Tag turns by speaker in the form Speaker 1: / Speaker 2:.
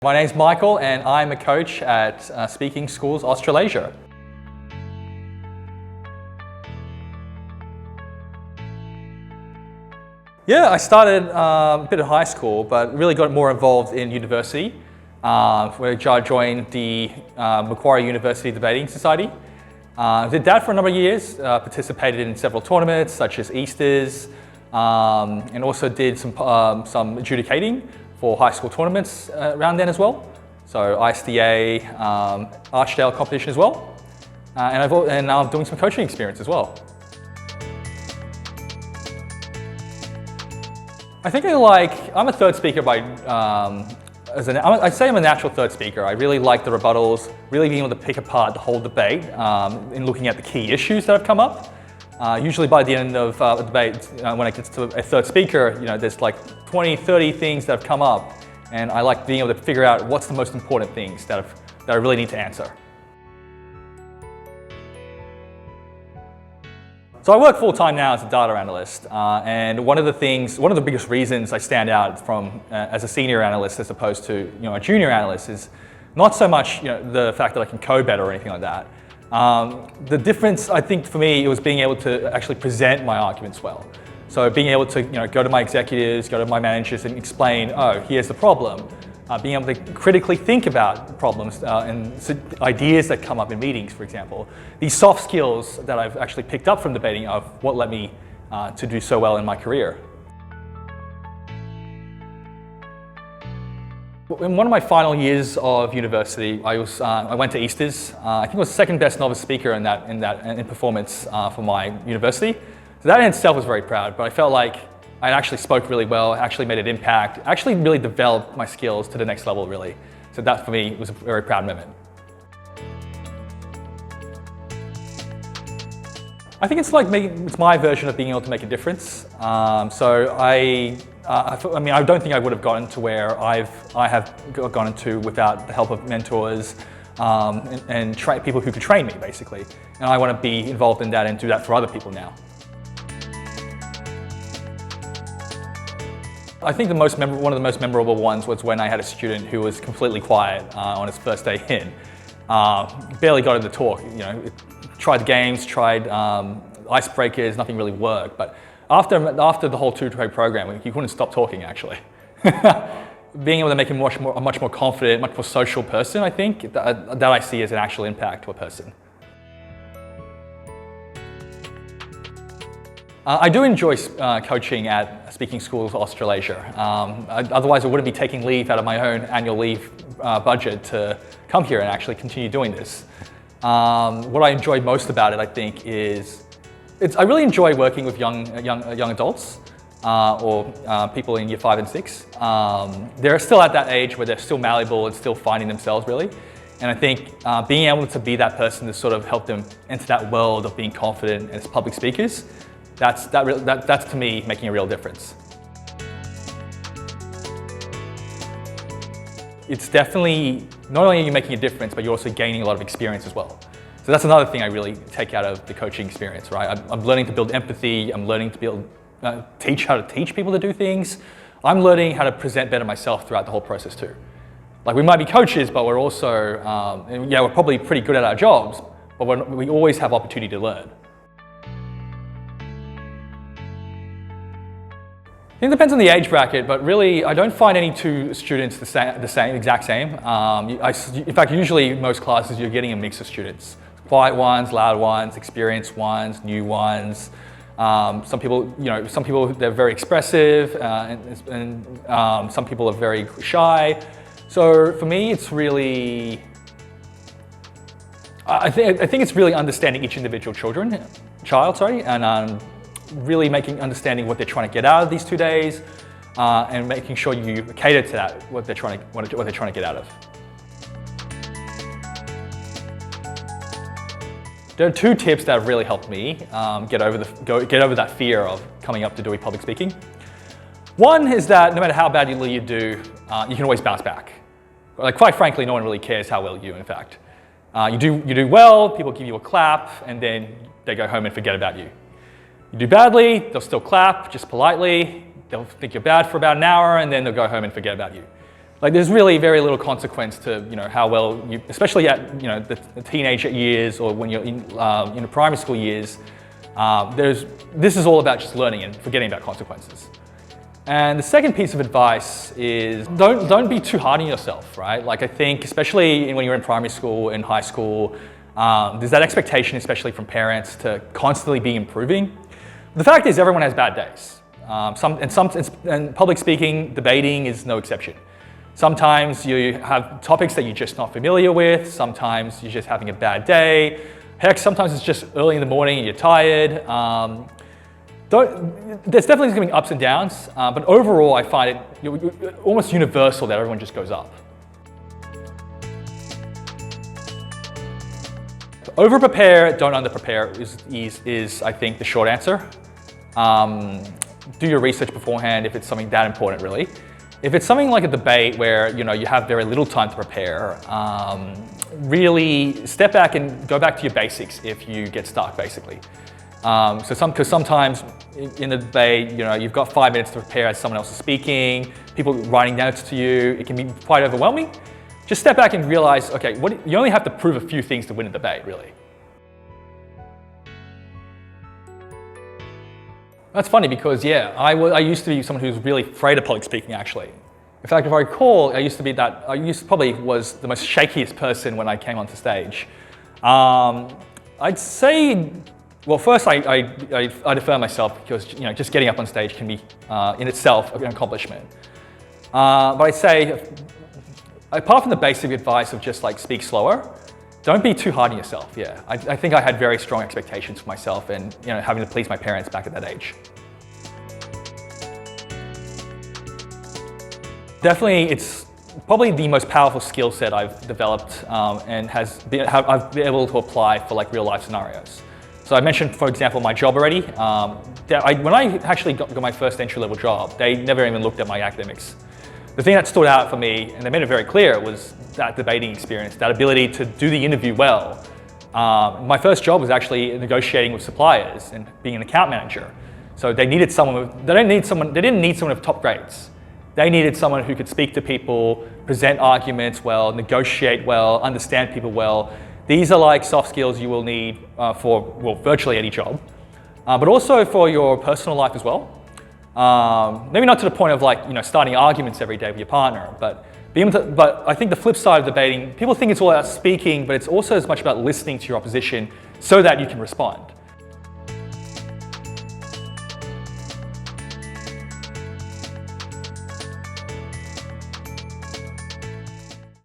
Speaker 1: My name's Michael and I'm a coach at Speaking Schools Australasia. Yeah, I started a bit of high school, but really got more involved in university, where I joined the Macquarie University Debating Society. Did that for a number of years, participated in several tournaments such as Easters, and also did some adjudicating for high school tournaments around then as well. So ISDA, Archdale competition as well. And now I'm doing some coaching experience as well. I think I'm a third speaker I'd say I'm a natural third speaker. I really like the rebuttals, really being able to pick apart the whole debate in looking at the key issues that have come up. Usually by the end of a debate, when it gets to a third speaker, there's like 20, 30 things that have come up, and I like being able to figure out what's the most important things that I really need to answer. So I work full-time now as a data analyst, and one of the biggest reasons I stand out from as a senior analyst as opposed to a junior analyst is not so much the fact that I can code better or anything like that. The difference, I think, for me, it was being able to actually present my arguments well. So being able to go to my executives, go to my managers and explain, oh, here's the problem. Being able to critically think about problems and ideas that come up in meetings, for example. These soft skills that I've actually picked up from debating are what led me to do so well in my career. In one of my final years of university, I went to Easters. I think I was the second best novice speaker in performance for my university. So that in itself was very proud, but I felt like I actually spoke really well, actually made an impact, actually really developed my skills to the next level, really. So that for me was a very proud moment. I think it's my version of being able to make a difference. I don't think I would have gotten to where I have gotten to without the help of mentors and people who could train me, basically. And I want to be involved in that and do that for other people now. I think one of the most memorable ones was when I had a student who was completely quiet on his first day in. Barely got him to talk. Tried the games, tried icebreakers, nothing really worked. But after the whole two-day program, he couldn't stop talking, actually. Being able to make him a much more confident, much more social person, I think, that I see as an actual impact to a person. I do enjoy coaching at Speaking Schools Australasia. Otherwise, I wouldn't be taking leave out of my own annual leave budget to come here and actually continue doing this. What I enjoy most about it, I think, is I really enjoy working with young adults or people in year 5 and 6. They're still at that age where they're still malleable and still finding themselves, really. And I think being able to be that person to sort of help them into that world of being confident as public speakers, that's to me making a real difference. It's definitely, not only are you making a difference, but you're also gaining a lot of experience as well. So that's another thing I really take out of the coaching experience, right? I'm learning to build empathy, I'm learning to build, teach how to teach people to do things. I'm learning how to present better myself throughout the whole process too. Like, we might be coaches, but we're also, we're probably pretty good at our jobs, but we always have opportunity to learn. It depends on the age bracket, but really I don't find any two students the exact same. In fact, usually most classes you're getting a mix of students. Quiet ones, loud ones, experienced ones, new ones. Some people they're very expressive, and some people are very shy. So for me, it's really, I think it's really understanding each individual child, and really understanding what they're trying to get out of these 2 days, and making sure you cater to that, what they're trying to get out of. There are 2 tips that have really helped me get over that fear of coming up to doing public speaking. One is that no matter how badly you do, you can always bounce back. Like, quite frankly, no one really cares how well you do, in fact. You do well, people give you a clap, and then they go home and forget about you. You do badly, they'll still clap, just politely. They'll think you're bad for about an hour, and then they'll go home and forget about you. Like there's really very little consequence to how well you, especially at the teenage years or when you're in primary school years. This is all about just learning and forgetting about consequences. And the second piece of advice is don't be too hard on yourself, right? Like I think especially when you're in primary school and high school, there's that expectation, especially from parents, to constantly be improving. The fact is everyone has bad days. And public speaking, debating is no exception. Sometimes you have topics that you're just not familiar with. Sometimes you're just having a bad day. Heck, sometimes it's just early in the morning and you're tired. There's definitely going to be ups and downs, but overall I find it almost universal that everyone just goes up. Over-prepare, don't under-prepare is I think the short answer. Do your research beforehand if it's something that important really. If it's something like a debate where you have very little time to prepare, really step back and go back to your basics if you get stuck basically. Because sometimes in the debate, you've got 5 minutes to prepare as someone else is speaking, people writing notes to you, it can be quite overwhelming. Just step back and realize, okay, you only have to prove a few things to win a debate, really. That's funny because, yeah, I used to be someone who was really afraid of public speaking, actually. In fact, if I recall, I probably was the most shakiest person when I came onto stage. I'd say, well, first I defer myself because just getting up on stage can be in itself an accomplishment. But I'd say, apart from the basic advice of just like speak slower, don't be too hard on yourself. Yeah, I think I had very strong expectations for myself, and having to please my parents back at that age. Definitely, it's probably the most powerful skill set I've developed and I've been able to apply for like real life scenarios. So I mentioned, for example, my job already. When I actually got my first entry-level job, they never even looked at my academics. The thing that stood out for me, and they made it very clear, was that debating experience, that ability to do the interview well. My first job was actually negotiating with suppliers and being an account manager. So they needed someone. They didn't need someone with top grades. They needed someone who could speak to people, present arguments well, negotiate well, understand people well. These are like soft skills you will need for virtually any job, but also for your personal life as well. Maybe not to the point of like starting arguments every day with your partner, but I think the flip side of debating, people think it's all about speaking, but it's also as much about listening to your opposition so that you can respond.